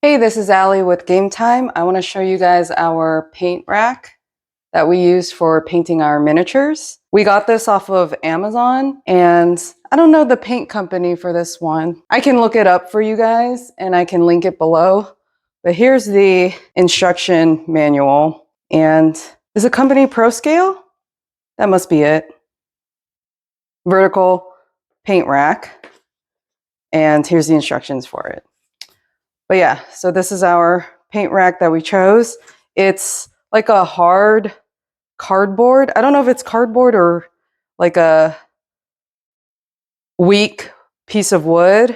Hey, this is Allie with Game Time. I want to show you guys our paint rack that we use for painting our miniatures. We got this off of Amazon, and I don't know the paint company for this one. I can look it up for you guys and I can link it below. But here's the instruction manual. And is the company ProScale? That must be it. Vertical paint rack. And here's the instructions for it. But yeah, so this is our paint rack that we chose. It's like a hard cardboard. I don't know if it's cardboard or like a weak piece of wood.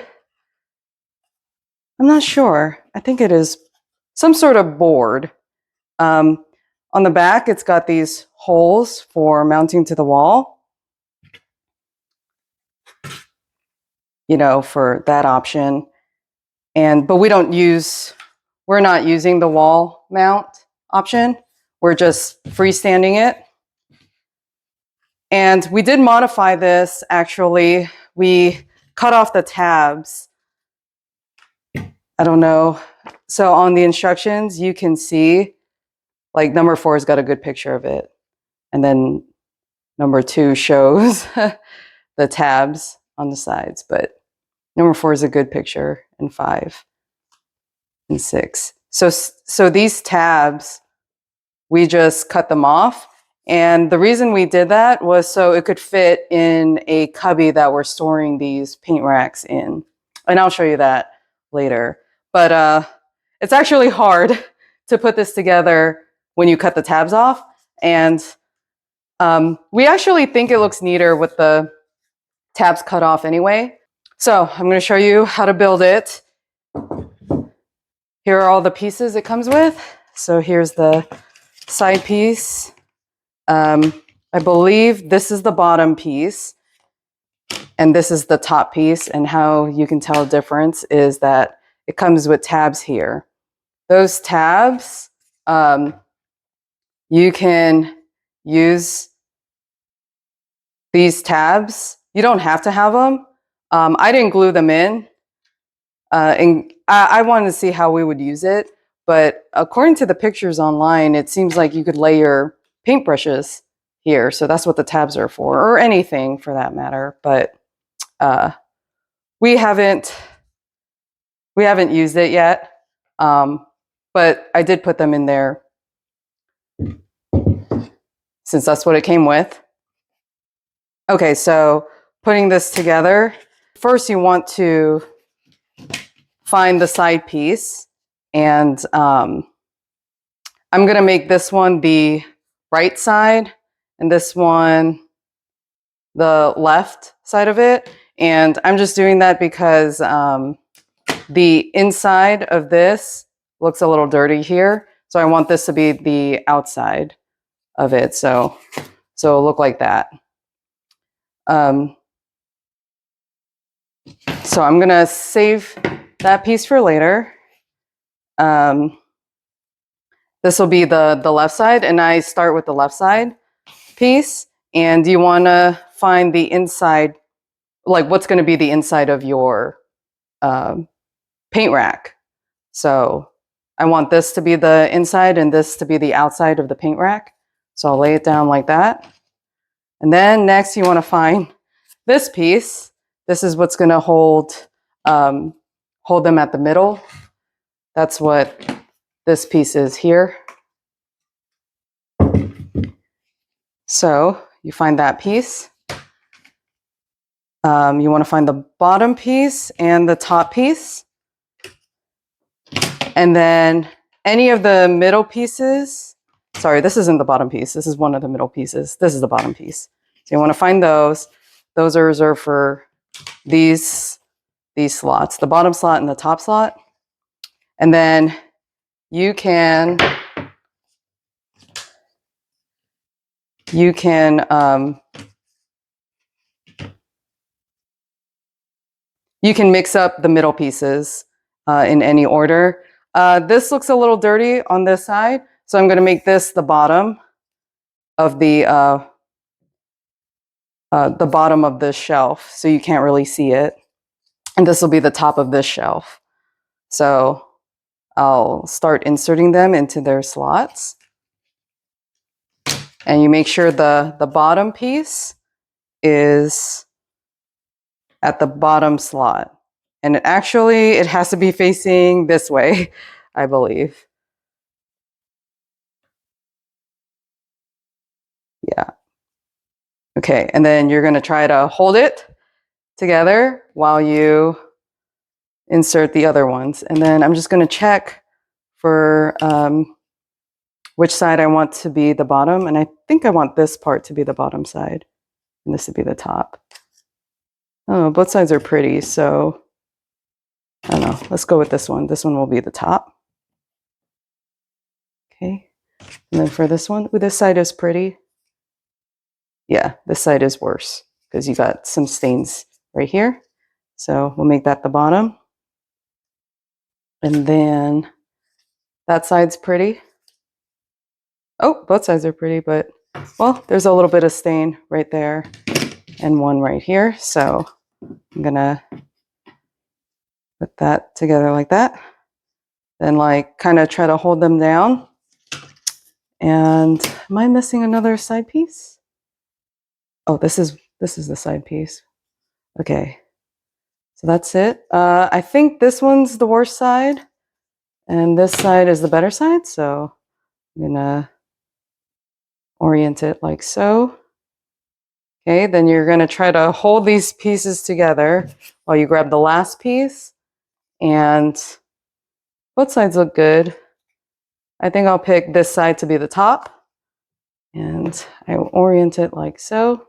I'm not sure. I think it is some sort of board. On the back, it's got these holes for mounting to the wall. You know, for that option. But we're not using the wall mount option. We're just freestanding it. And we did modify this, actually. We cut off the tabs. I don't know. So on the instructions, you can see, like number 4 has got a good picture of it. And then number 2 shows the tabs on the sides. But number 4 is a good picture, and 5 and 6. So these tabs, we just cut them off. And the reason we did that was so it could fit in a cubby that we're storing these paint racks in. And I'll show you that later. But it's actually hard to put this together when you cut the tabs off. And we actually think it looks neater with the tabs cut off anyway. So I'm going to show you how to build it. Here are all the pieces it comes with. So here's the side piece. I believe this is the bottom piece and this is the top piece. And how you can tell a difference is that it comes with tabs here. Those tabs, you can use these tabs. You don't have to have them. I didn't glue them in. And I wanted to see how we would use it. But according to the pictures online, it seems like you could lay your paintbrushes here. So that's what the tabs are for, or anything for that matter. But we haven't used it yet. But I did put them in there since that's what it came with. Okay, so putting this together, first you want to find the side piece. And I'm going to make this one the right side and this one the left side of it. And I'm just doing that because the inside of this looks a little dirty here. So I want this to be the outside of it. So it'll look like that. So I'm going to save that piece for later. This will be the left side, and I start with the left side piece. And you want to find the inside, like what's going to be the inside of your paint rack. So I want this to be the inside and this to be the outside of the paint rack. So I'll lay it down like that. And then next you want to find this piece. This is what's going to hold them at the middle. That's what this piece is here. So you find that piece. You want to find the bottom piece and the top piece. And then any of the middle pieces. Sorry, this isn't the bottom piece. This is one of the middle pieces. This is the bottom piece. So you want to find those. Those are reserved for these slots, the bottom slot and the top slot. And then you can mix up the middle pieces in any order. This looks a little dirty on this side, so I'm going to make this the bottom of the bottom of this shelf, so you can't really see it. And this will be the top of this shelf. So I'll start inserting them into their slots. And you make sure the bottom piece is at the bottom slot. And it has to be facing this way, I believe. Yeah. Okay, and then you're going to try to hold it together while you insert the other ones. And then I'm just going to check for which side I want to be the bottom. And I think I want this part to be the bottom side and this to be the top. Oh, both sides are pretty, so I don't know. Let's go with this one. This one will be the top. Okay. And then for this one, ooh, this side is pretty. Yeah, this side is worse because you got some stains right here. So we'll make that the bottom. And then that side's pretty. Oh, both sides are pretty, but well, there's a little bit of stain right there and one right here. So I'm gonna put that together like that. Then like kind of try to hold them down. And am I missing another side piece? Oh, this is the side piece. Okay. So that's it. I think this one's the worst side and this side is the better side. So I'm gonna orient it like so. Okay, then you're gonna try to hold these pieces together while you grab the last piece, and both sides look good. I think I'll pick this side to be the top, and I will orient it like so.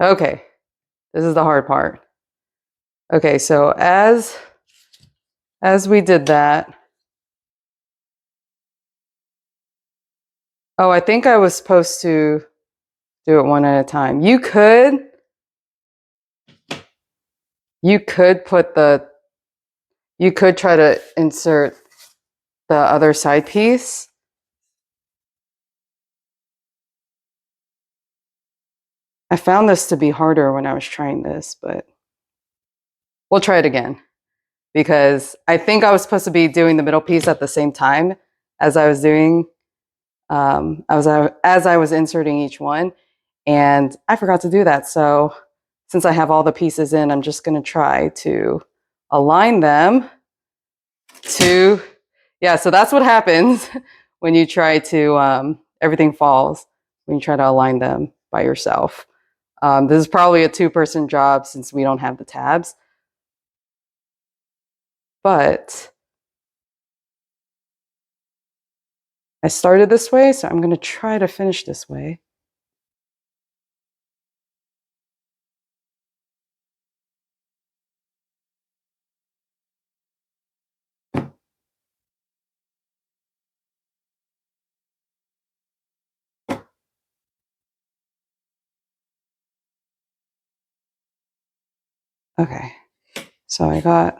Okay, this is the hard part. Okay, so as we did that, oh, I think I was supposed to do it one at a time. You could try to insert the other side piece. I found this to be harder when I was trying this, but we'll try it again because I think I was supposed to be doing the middle piece at the same time as I was doing, as I was inserting each one, and I forgot to do that. So since I have all the pieces in, I'm just going to try to align them to, yeah, so that's what happens when you try to, everything falls when you try to align them by yourself. This is probably a two-person job since we don't have the tabs. But I started this way, so I'm going to try to finish this way. Okay, so I got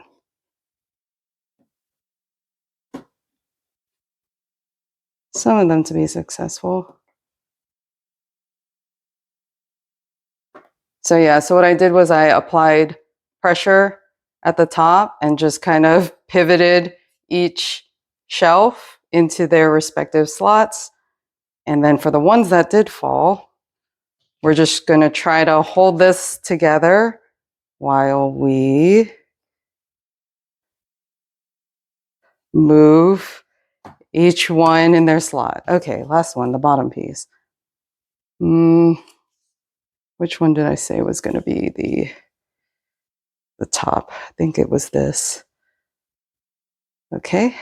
some of them to be successful. So yeah, so what I did was I applied pressure at the top and just kind of pivoted each shelf into their respective slots. And then for the ones that did fall, we're just going to try to hold this together while we move each one in their slot. Okay, last one, the bottom piece. Which one did I say was going to be the top? I think it was this. Okay.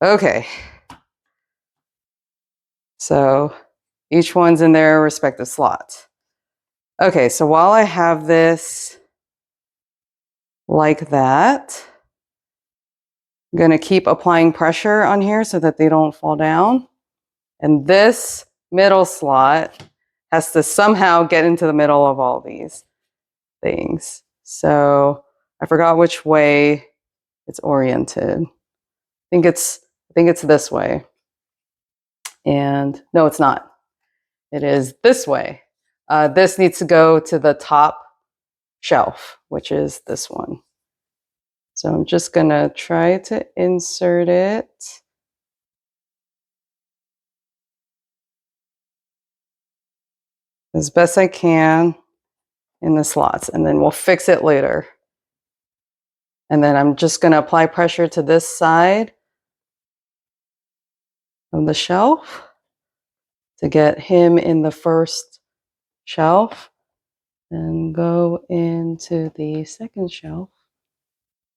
Okay. So each one's in their respective slot. Okay, so while I have this like that, I'm going to keep applying pressure on here so that they don't fall down. And this middle slot has to somehow get into the middle of all these things. So I forgot which way it's oriented. I think it's this way. And no, it's not. It is this way. This needs to go to the top shelf, which is this one. So I'm just gonna try to insert it. As best I can in the slots, and then we'll fix it later. And then I'm just gonna apply pressure to this side of the shelf to get him in the first shelf, and go into the second shelf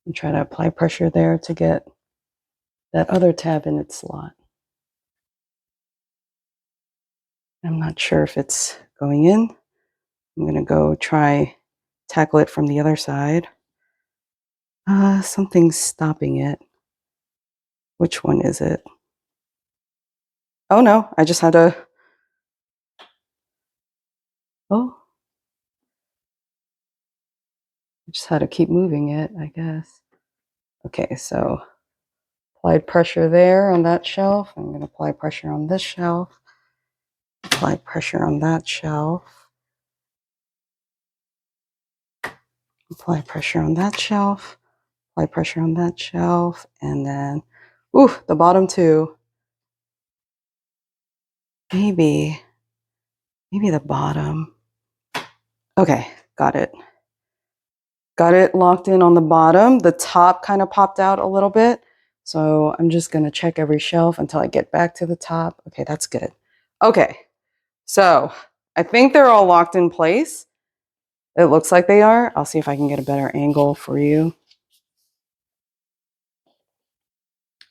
and try to apply pressure there to get that other tab in its slot. I'm not sure if it's going in. I'm gonna go try tackle it from the other side. Something's stopping it. Which one is it? Oh no, I just had to, I just had to keep moving it, I guess. Okay, so applied pressure there on that shelf. I'm gonna apply pressure on this shelf. Apply pressure on that shelf. Apply pressure on that shelf. Apply pressure on that shelf. And then, ooh, the bottom two. Maybe the bottom. Okay, got it. Got it locked in on the bottom. The top kind of popped out a little bit. So I'm just gonna check every shelf until I get back to the top. Okay, that's good. Okay, so I think they're all locked in place. It looks like they are. I'll see if I can get a better angle for you.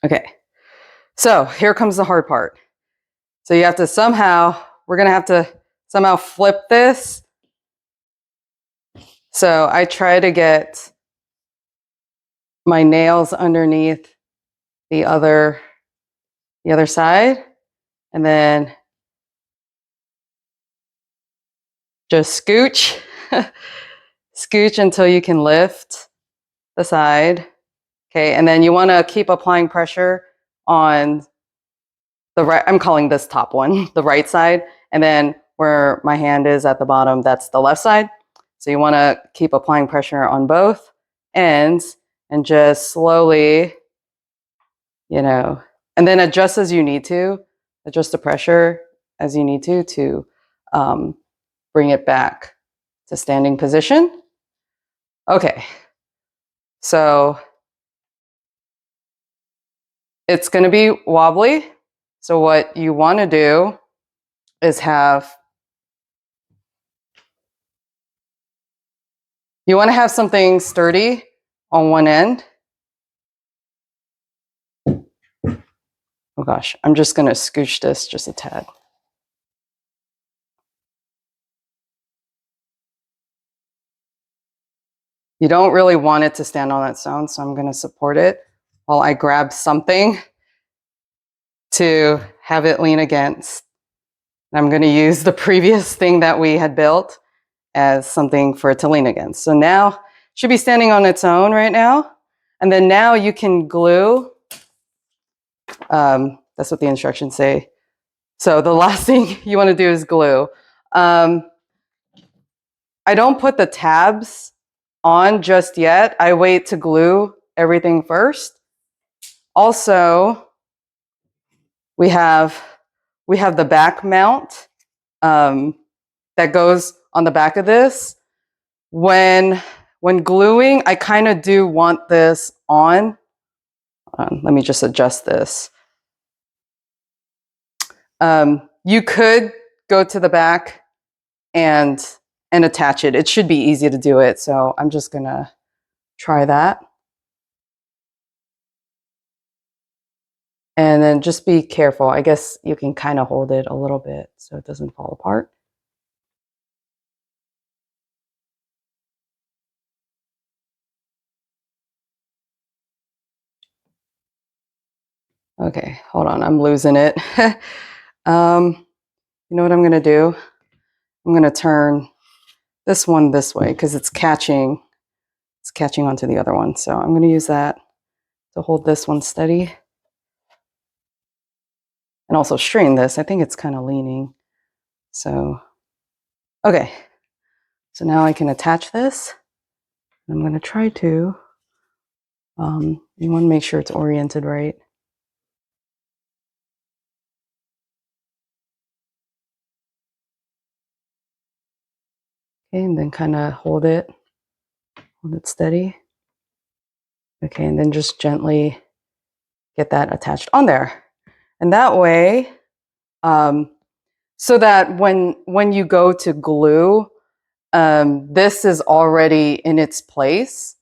Okay, so here comes the hard part. So you have to we're gonna have to somehow flip this. So I try to get my nails underneath the other side, and then just scooch, scooch until you can lift the side. Okay, and then you want to keep applying pressure on the right, I'm calling this top one, the right side, and then where my hand is at the bottom, that's the left side. So you want to keep applying pressure on both ends and just slowly, and then adjust as you need to, adjust the pressure as you need to bring it back to standing position. Okay, so it's going to be wobbly. So what you want to do is you want to have something sturdy on one end. Oh gosh, I'm just going to scooch this just a tad. You don't really want it to stand on its own, so I'm going to support it while I grab something to have it lean against. I'm going to use the previous thing that we had built as something for it to lean against. So now it should be standing on its own right now. And then now you can glue. That's what the instructions say. So the last thing you want to do is glue. I don't put the tabs on just yet. I wait to glue everything first. Also, we have the back mount that goes on the back of this. When gluing, I kind of do want this on. Let me just adjust this. You could go to the back and attach it. It should be easy to do it. So I'm just gonna try that. And then just be careful. I guess you can kind of hold it a little bit so it doesn't fall apart. Okay, hold on, I'm losing it. You know what I'm gonna do? I'm gonna turn this one this way because it's catching onto the other one. So I'm gonna use that to hold this one steady. And also strain this. I think it's kind of leaning. So, okay. So now I can attach this. I'm gonna try to You want to make sure it's oriented right. Okay, and then kind of hold it steady. Okay, and then just gently get that attached on there. And that way, so that when you go to glue, this is already in its place.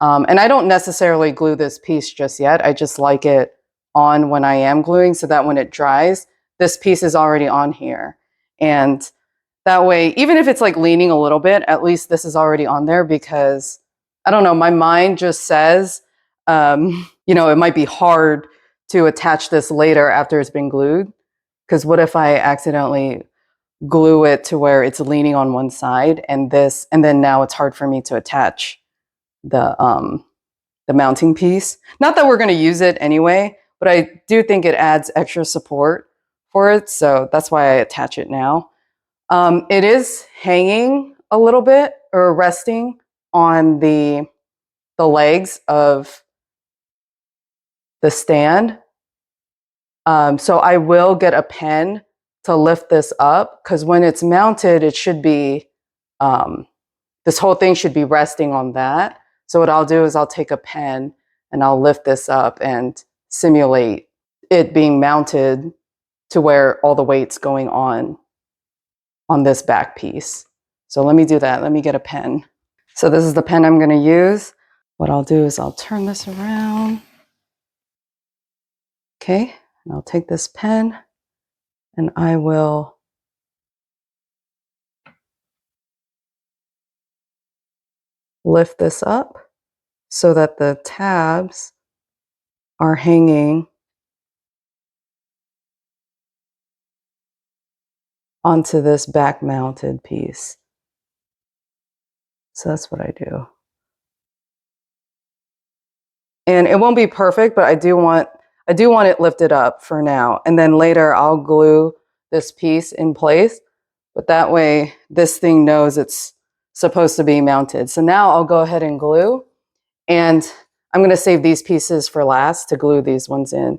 And I don't necessarily glue this piece just yet. I just like it on when I am gluing so that when it dries, this piece is already on here. And that way, even if it's like leaning a little bit, at least this is already on there because, I don't know, my mind just says, you know, it might be hard to attach this later after it's been glued. Because what if I accidentally glue it to where it's leaning on one side and then now it's hard for me to attach the mounting piece. Not that we're going to use it anyway, but I do think it adds extra support for it. So that's why I attach it now. It is hanging a little bit or resting on the legs of the stand. So I will get a pen to lift this up because when it's mounted, it should be, this whole thing should be resting on that. So what I'll do is I'll take a pen and I'll lift this up and simulate it being mounted to where all the weight's going on this back piece. So let me do that. Let me get a pen. So this is the pen I'm going to use. What I'll do is I'll turn this around. Okay, and I'll take this pen and I will lift this up so that the tabs are hanging onto this back mounted piece. So that's what I do. And it won't be perfect, but I do want it lifted up for now. And then later I'll glue this piece in place, but that way this thing knows it's supposed to be mounted. So now I'll go ahead and glue, and I'm going to save these pieces for last to glue these ones in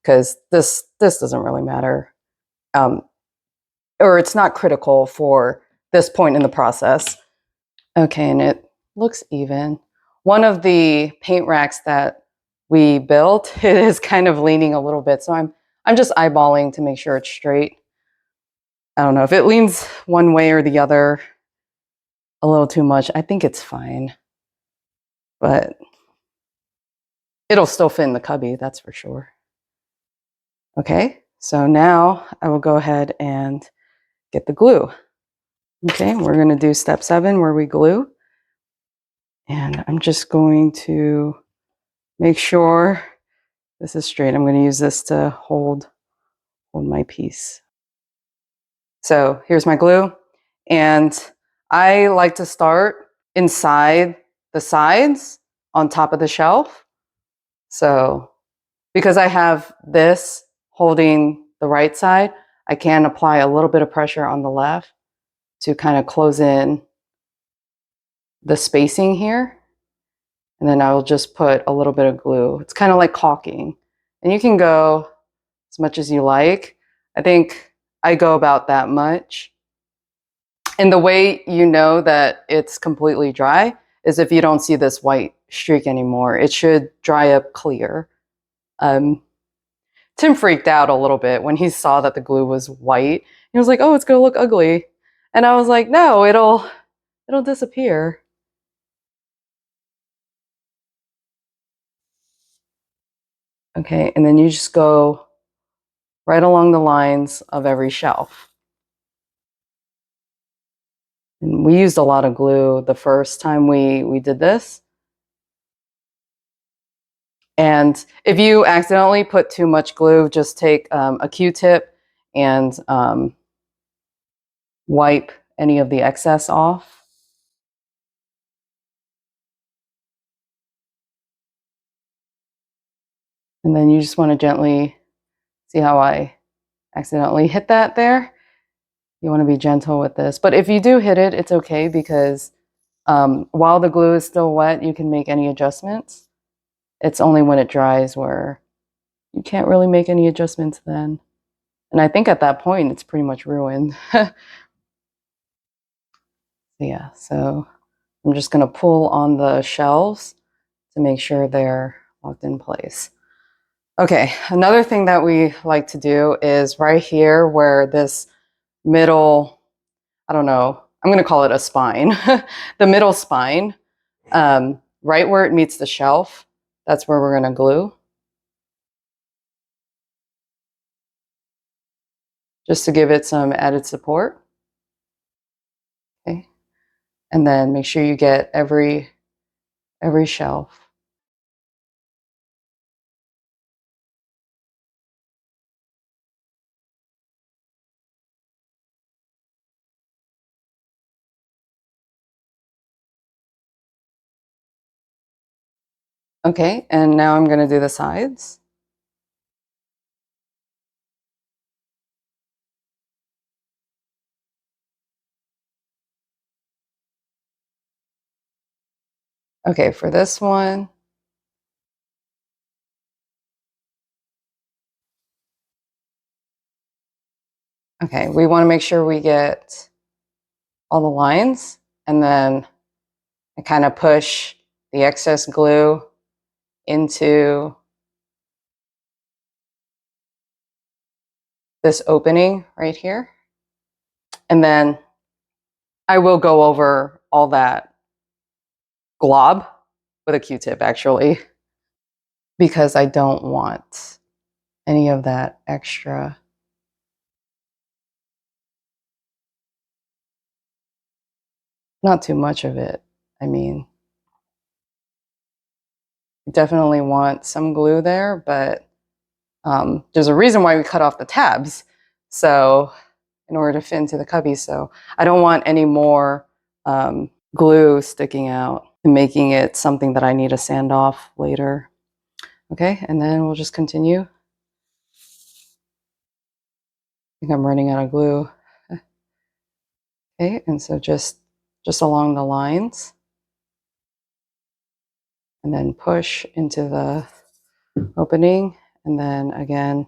because this doesn't really matter. Or it's not critical for this point in the process. Okay, and it looks even. One of the paint racks that we built, it is kind of leaning a little bit. So I'm just eyeballing to make sure it's straight. I don't know if it leans one way or the other a little too much. I think it's fine, but it'll still fit in the cubby, that's for sure. Okay, so now I will go ahead and get the glue. Okay, we're going to do step 7 where we glue. And I'm just going to make sure this is straight. I'm going to use this to hold my piece. So here's my glue. And I like to start inside the sides on top of the shelf. So because I have this holding the right side, I can apply a little bit of pressure on the left to kind of close in the spacing here. And then I will just put a little bit of glue. It's kind of like caulking. And you can go as much as you like. I think I go about that much. And the way you know that it's completely dry is if you don't see this white streak anymore. It should dry up clear. Tim freaked out a little bit when he saw that the glue was white. He was like, oh, it's going to look ugly. And I was like, no, it'll disappear. Okay, and then you just go right along the lines of every shelf. And we used a lot of glue the first time we did this. And if you accidentally put too much glue, just take a Q-tip and wipe any of the excess off. And then you just want to gently, see how I accidentally hit that there? You want to be gentle with this. But if you do hit it, it's okay because while the glue is still wet, you can make any adjustments. It's only when it dries where you can't really make any adjustments then. And I think at that point, it's pretty much ruined. Yeah, so I'm just going to pull on the shelves to make sure they're locked in place. Okay, another thing that we like to do is right here where this middle, I don't know, I'm going to call it a spine, the middle spine, right where it meets the shelf, that's where we're going to glue. Just to give it some added support. Okay, and then make sure you get every shelf. Okay, and now I'm going to do the sides. Okay, for this one, okay, we want to make sure we get all the lines, and then I kind of push the excess glue into this opening right here. And then I will go over all that glob with a Q-tip actually, because I don't want any of that extra. Not too much of it. I mean, definitely want some glue there, but there's a reason why we cut off the tabs. So in order to fit into the cubby. So I don't want any more glue sticking out and making it something that I need to sand off later. Okay, and then we'll just continue. I think I'm running out of glue. Okay, and so just along the lines, and then push into the opening, and then again,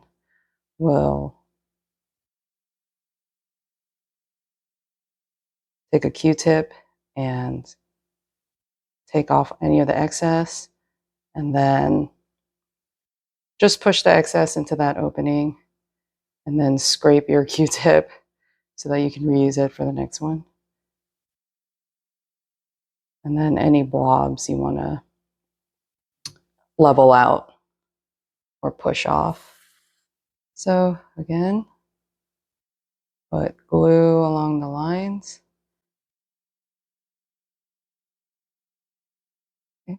we'll take a Q-tip and take off any of the excess, and then just push the excess into that opening, and then scrape your Q-tip so that you can reuse it for the next one. And then any blobs you want to level out or push off. So again, put glue along the lines. Okay.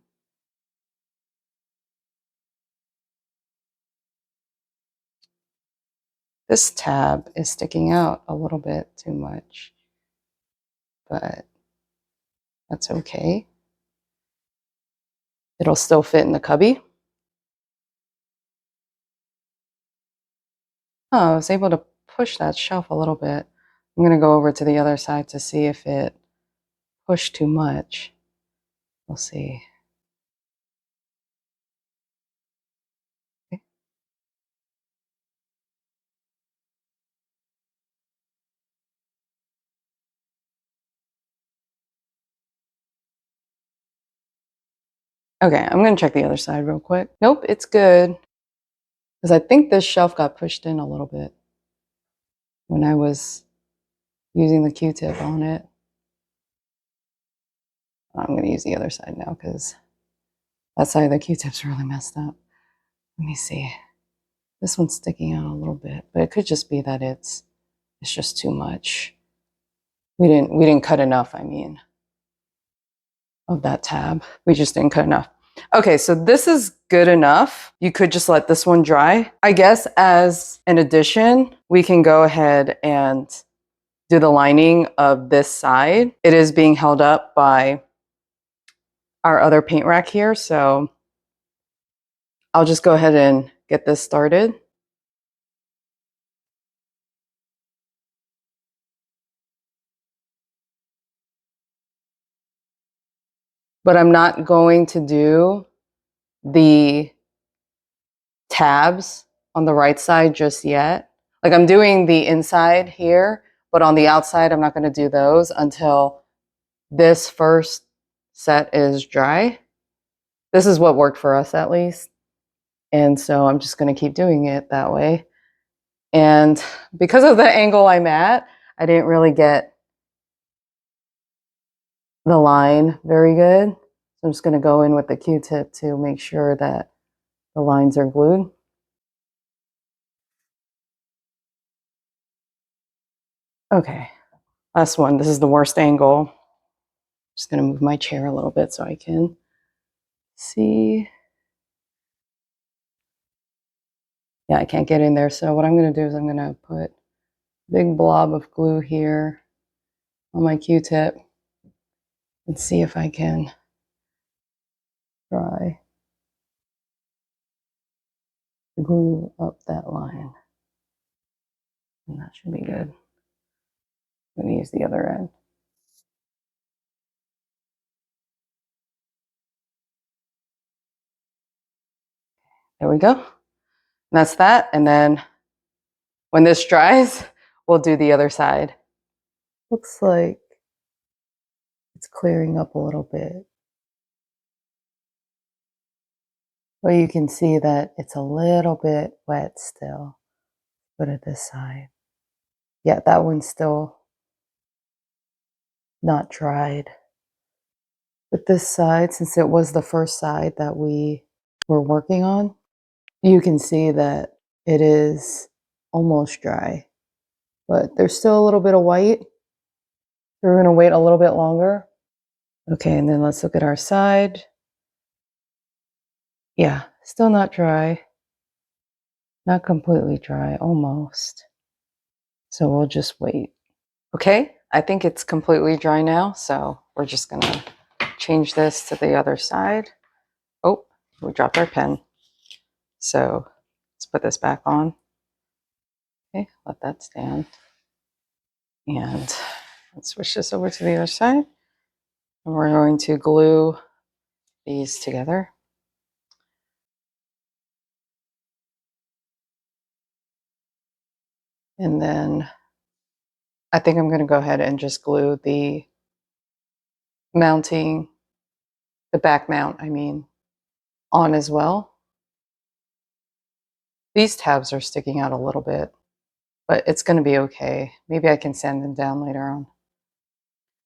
This tab is sticking out a little bit too much, but that's okay. It'll still fit in the cubby. Oh, I was able to push that shelf a little bit. I'm going to go over to the other side to see if it pushed too much. We'll see. Okay. Okay, I'm going to check the other side real quick. Nope, it's good. Because I think this shelf got pushed in a little bit when I was using the Q-tip on it. I'm going to use the other side now because that side of the Q-tip's really messed up. Let me see. This one's sticking out a little bit, but it could just be that it's just too much. We didn't cut enough, I mean, of that tab. We just didn't cut enough. Okay, so this is good enough. You could just let this one dry. I guess as an addition, we can go ahead and do the lining of this side. It is being held up by our other paint rack here, so I'll just go ahead and get this started. But I'm not going to do the tabs on the right side just yet. Like I'm doing the inside here, but on the outside, I'm not going to do those until this first set is dry. This is what worked for us at least. And so I'm just going to keep doing it that way. And because of the angle I'm at, I didn't really get the line very good. So I'm just going to go in with the Q-tip to make sure that the lines are glued. Okay, last one. This is the worst angle. Just going to move my chair a little bit so I can see. Yeah, I can't get in there. So what I'm going to do is I'm going to put a big blob of glue here on my Q-tip and see if I can try to glue up that line. And that should be good. I'm going to use the other end. There we go. And that's that. And then when this dries, we'll do the other side. Looks like it's clearing up a little bit. But you can see that it's a little bit wet still. Put it this side. Yeah, that one's still not dried. But this side, since it was the first side that we were working on, you can see that it is almost dry. But there's still a little bit of white. We're going to wait a little bit longer. Okay, and then let's look at our side. Yeah, still not dry. Not completely dry, almost. So we'll just wait. Okay, I think it's completely dry now, so we're just gonna change this to the other side. Oh, we dropped our pen. So let's put this back on. Okay, let that stand. And let's switch this over to the other side. And we're going to glue these together. And then I think I'm gonna go ahead and just glue the mounting, the back mount, I mean, on as well. These tabs are sticking out a little bit, but it's going to be okay. Maybe I can sand them down later on.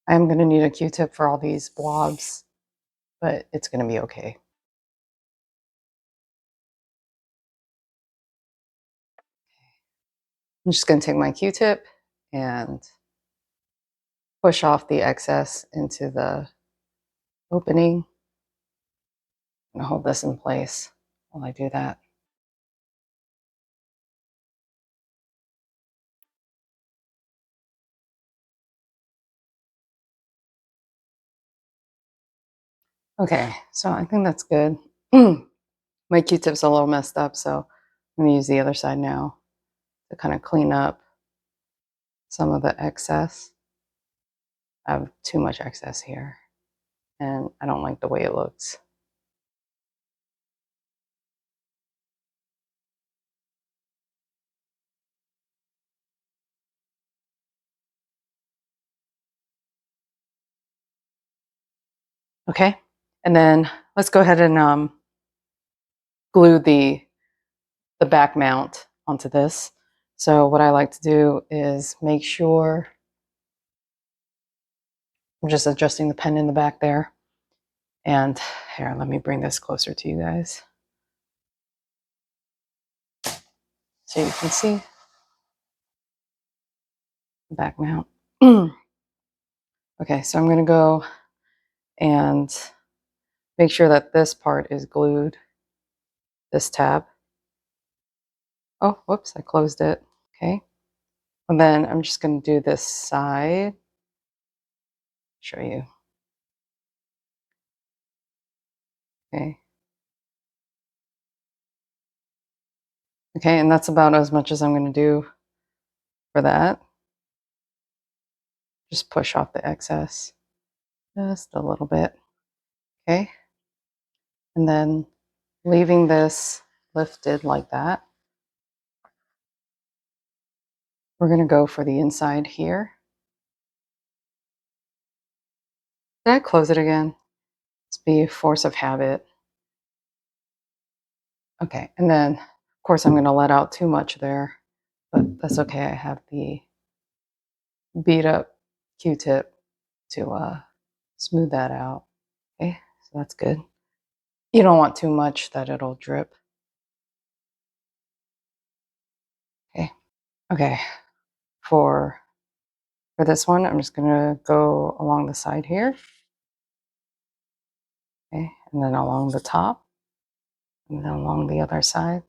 I'm going to need a Q-tip for all these blobs, but it's going to be okay. I'm just going to take my Q-tip and push off the excess into the opening. I'm going to hold this in place while I do that. Okay, so I think that's good. My Q-tip's a little messed up, so I'm going to use the other side now to kind of clean up some of the excess. I have too much excess here, and I don't like the way it looks. Okay, and then let's go ahead and glue the back mount onto this. So what I like to do is make sure I'm just adjusting the pen in the back there. And here, let me bring this closer to you guys so you can see the back mount. Okay, so I'm going to go and make sure that this part is glued, this tab. Oh, whoops, I closed it. Okay, and then I'm just going to do this side, show you. Okay. Okay, and that's about as much as I'm going to do for that. Just push off the excess just a little bit. Okay, and then leaving this lifted like that. We're going to go for the inside here. Did I close it again? It's be force of habit. Okay, and then of course I'm going to let out too much there, but that's okay. I have the beat up Q-tip to smooth that out. Okay, so that's good. You don't want too much that it'll drip. Okay, okay. For this one, I'm just gonna go along the side here. Okay, and then along the top, and then along the other side.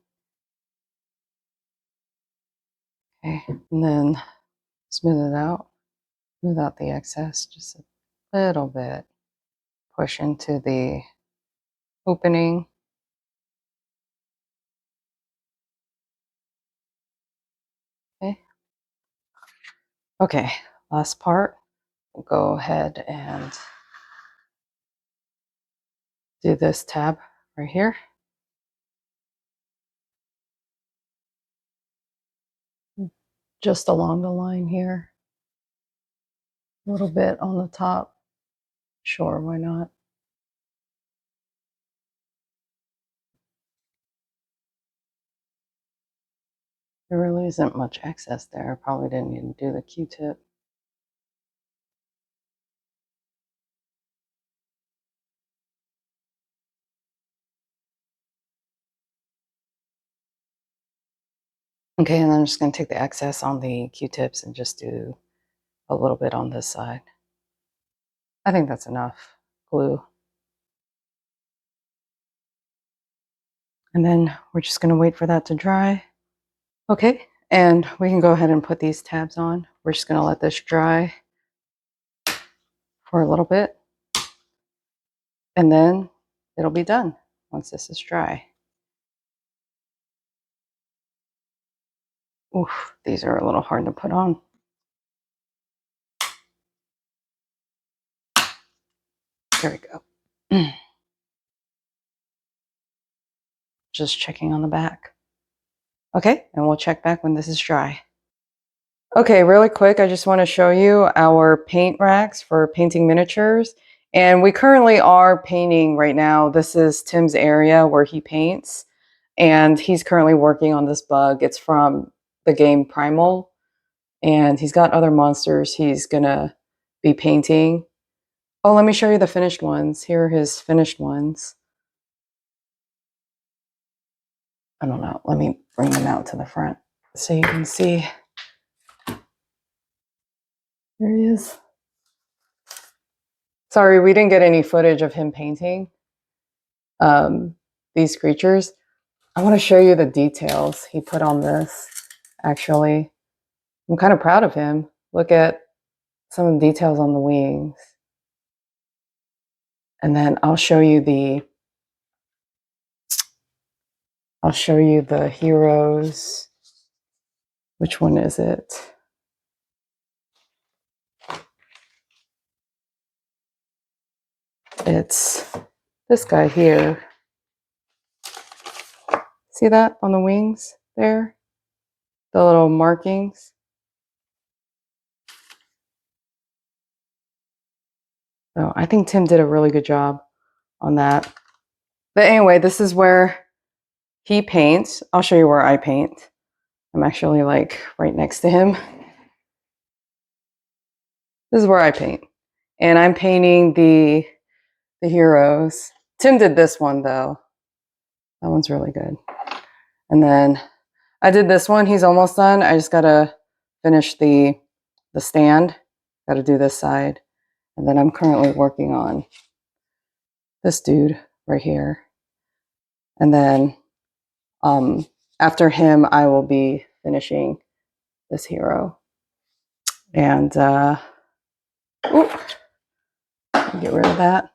Okay, and then smooth it out. Smooth out the excess just a little bit. Push into the opening. Okay. Okay, last part. We'll go ahead and do this tab right here. Just along the line here. A little bit on the top. Sure, why not? There really isn't much excess there. I probably didn't even do the Q-tip. Okay, and then I'm just going to take the excess on the Q-tips and just do a little bit on this side. I think that's enough glue. And then we're just going to wait for that to dry. Okay, and we can go ahead and put these tabs on. We're just going to let this dry for a little bit. And then it'll be done once this is dry. Oof, these are a little hard to put on. There we go. Just checking on the back. Okay, and we'll check back when this is dry. Okay, really quick, I just want to show you our paint racks for painting miniatures. And we currently are painting right now. This is Tim's area where he paints. And he's currently working on this bug. It's from the game Primal. And he's got other monsters he's gonna be painting. Oh, let me show you the finished ones. Here are his finished ones. I don't know. Let me bring them out to the front so you can see. There he is. Sorry, we didn't get any footage of him painting these creatures. I want to show you the details he put on this, actually. I'm kind of proud of him. Look at some of the details on the wings. And then I'll show you the heroes. Which one is it? It's this guy here. See that on the wings there? The little markings. So I think Tim did a really good job on that. But anyway, this is where he paints. I'll show you where I paint. I'm actually like right next to him. This is where I paint. And I'm painting the heroes. Tim did this one though. That one's really good. And then I did this one. He's almost done. I just gotta finish the stand. Gotta do this side. And then I'm currently working on this dude right here. And then after him, I will be finishing this hero. And get rid of that.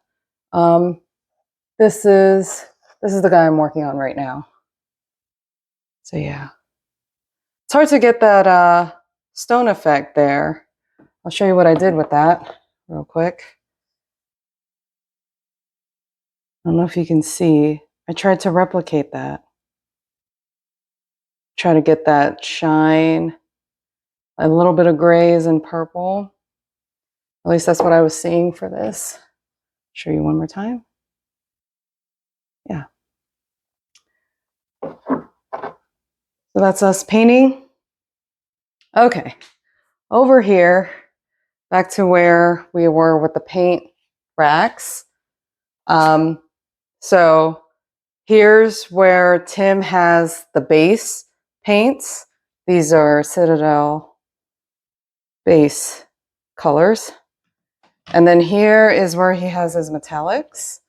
This is the guy I'm working on right now. So yeah. It's hard to get that stone effect there. I'll show you what I did with that real quick. I don't know if you can see. I tried to replicate that. Try to get that shine, a little bit of grays and purple. At least that's what I was seeing for this. Show you one more time. Yeah. So that's us painting. Okay, over here, back to where we were with the paint racks. So here's where Tim has the base paints. These are Citadel base colors. And then here is where he has his metallics.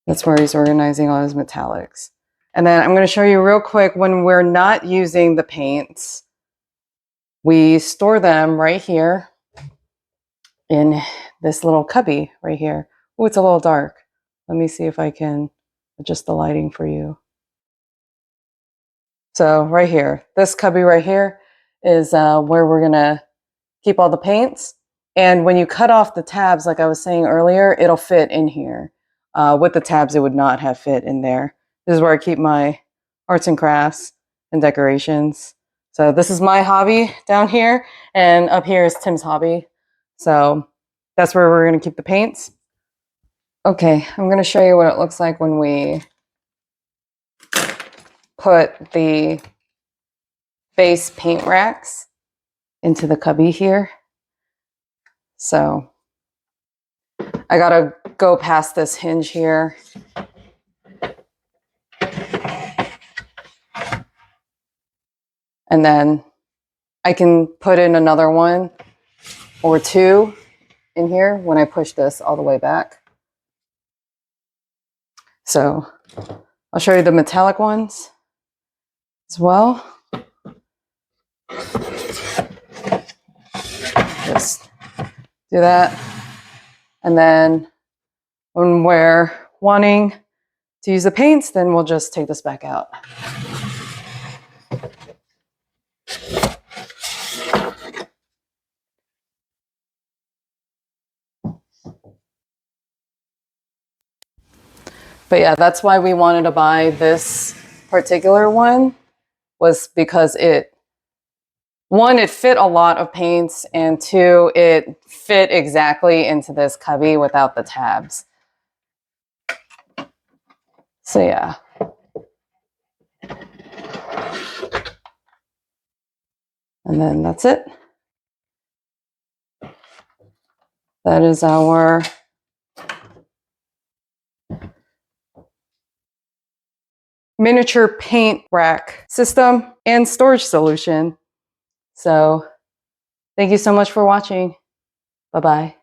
That's where he's organizing all his metallics. And then I'm going to show you real quick when we're not using the paints, we store them right here in this little cubby right here. Oh, it's a little dark. Let me see if I can adjust the lighting for you. So right here, this cubby right here is where we're going to keep all the paints. And when you cut off the tabs, like I was saying earlier, it'll fit in here. With the tabs, it would not have fit in there. This is where I keep my arts and crafts and decorations. So this is my hobby down here, and up here is Tim's hobby. So that's where we're going to keep the paints. Okay, I'm going to show you what it looks like when we put the base paint racks into the cubby here. So I gotta go past this hinge here. And then I can put in another one or two in here when I push this all the way back. So I'll show you the metallic ones as well. Just do that. And then when we're wanting to use the paints, then we'll just take this back out. But yeah, that's why we wanted to buy this particular one, was because one, it fit a lot of paints, and two, it fit exactly into this cubby without the tabs. So yeah. And then that's it. That is our miniature paint rack system and storage solution. So thank you so much for watching. Bye-bye.